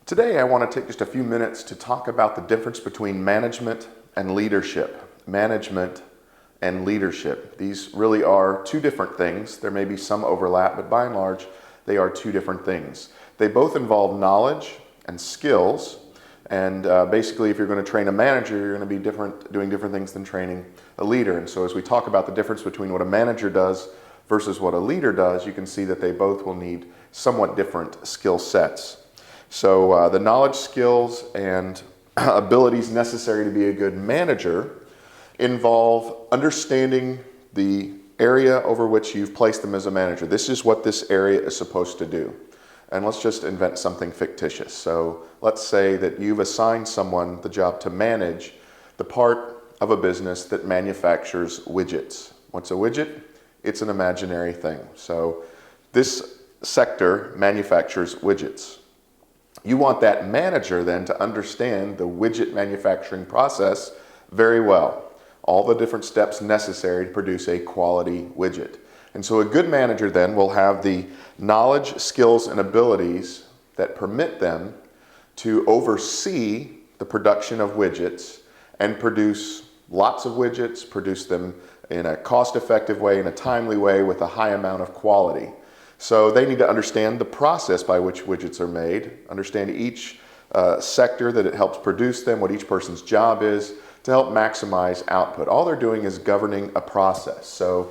Today I want to take just a few minutes to talk about the difference between management and leadership. Management and leadership. These really are two different things. There may be some overlap, but by and large, they are two different things. They both involve knowledge and skills, and basically if you're going to train a manager, you're going to be doing different things than training a leader. And so as we talk about the difference between what a manager does versus what a leader does, you can see that they both will need somewhat different skill sets. So the knowledge, skills, and abilities necessary to be a good manager involve understanding the area over which you've placed them as a manager. This is what this area is supposed to do. And let's just invent something fictitious. So let's say that you've assigned someone the job to manage the part of a business that manufactures widgets. What's a widget? It's an imaginary thing. So this sector manufactures widgets. You want that manager then to understand the widget manufacturing process very well. All the different steps necessary to produce a quality widget. And so a good manager then will have the knowledge, skills, and abilities that permit them to oversee the production of widgets and produce lots of widgets, produce them in a cost-effective way, in a timely way, with a high amount of quality. So they need to understand the process by which widgets are made, understand each sector that it helps produce them, what each person's job is, to help maximize output. All they're doing is governing a process. So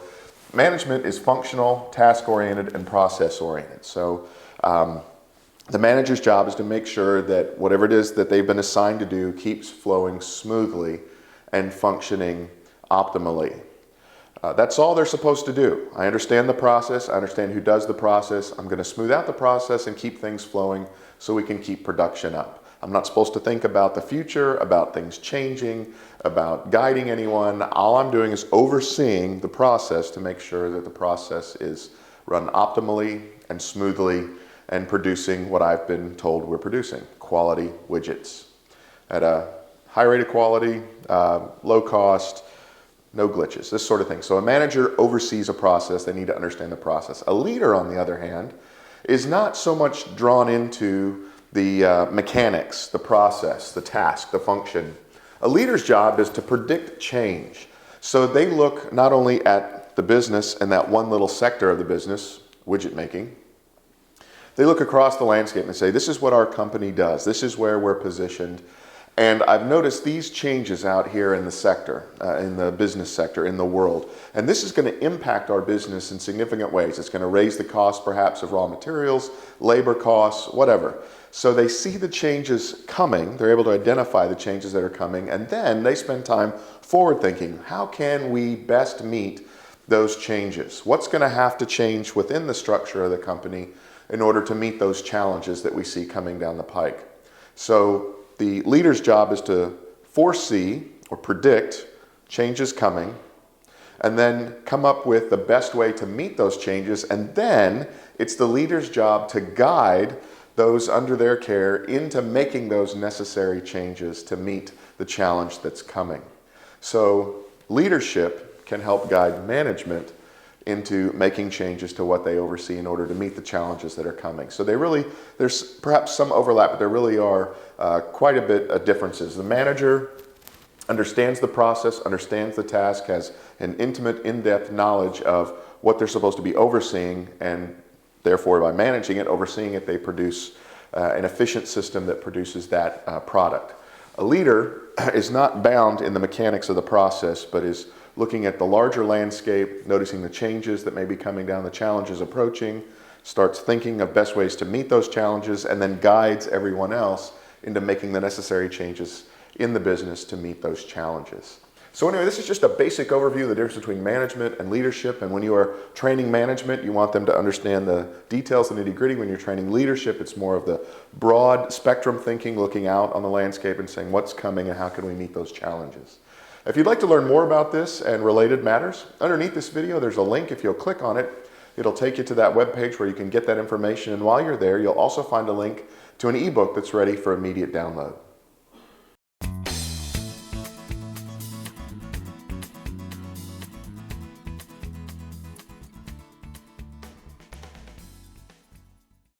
management is functional, task-oriented, and process-oriented. So the manager's job is to make sure that whatever it is that they've been assigned to do keeps flowing smoothly and functioning optimally. That's all they're supposed to do. I understand the process, I understand who does the process, I'm going to smooth out the process and keep things flowing so we can keep production up. I'm not supposed to think about the future, about things changing, about guiding anyone. All I'm doing is overseeing the process to make sure that the process is run optimally and smoothly and producing what I've been told we're producing, quality widgets. At a high rate of quality, low cost, no glitches, this sort of thing. So a manager oversees a process. They need to understand the process. A leader, on the other hand, is not so much drawn into the mechanics, the process, the task, the function. A leader's job is to predict change. So they look not only at the business and that one little sector of the business, widget making, they look across the landscape and say, this is what our company does. This is where we're positioned. And I've noticed these changes out here in the sector, in the business sector, in the world. And this is going to impact our business in significant ways. It's going to raise the cost perhaps of raw materials, labor costs, whatever. So they see the changes coming. They're able to identify the changes that are coming. And then they spend time forward thinking, how can we best meet those changes? What's going to have to change within the structure of the company in order to meet those challenges that we see coming down the pike? So the leader's job is to foresee or predict changes coming and then come up with the best way to meet those changes. And then it's the leader's job to guide those under their care into making those necessary changes to meet the challenge that's coming. So leadership can help guide management into making changes to what they oversee in order to meet the challenges that are coming. So there's perhaps some overlap, but there really are quite a bit of differences. The manager understands the process, understands the task, has an intimate, in-depth knowledge of what they're supposed to be overseeing, and therefore by managing it, overseeing it, they produce an efficient system that produces that product. A leader is not bound in the mechanics of the process, but is looking at the larger landscape, noticing the changes that may be coming down, the challenges approaching, starts thinking of best ways to meet those challenges, and then guides everyone else into making the necessary changes in the business to meet those challenges. So anyway, this is just a basic overview of the difference between management and leadership. And when you are training management, you want them to understand the details, the nitty-gritty. When you're training leadership, it's more of the broad spectrum thinking, looking out on the landscape and saying what's coming and how can we meet those challenges. If you'd like to learn more about this and related matters, underneath this video there's a link. If you'll click on it, it'll take you to that webpage where you can get that information. And while you're there, you'll also find a link to an ebook that's ready for immediate download.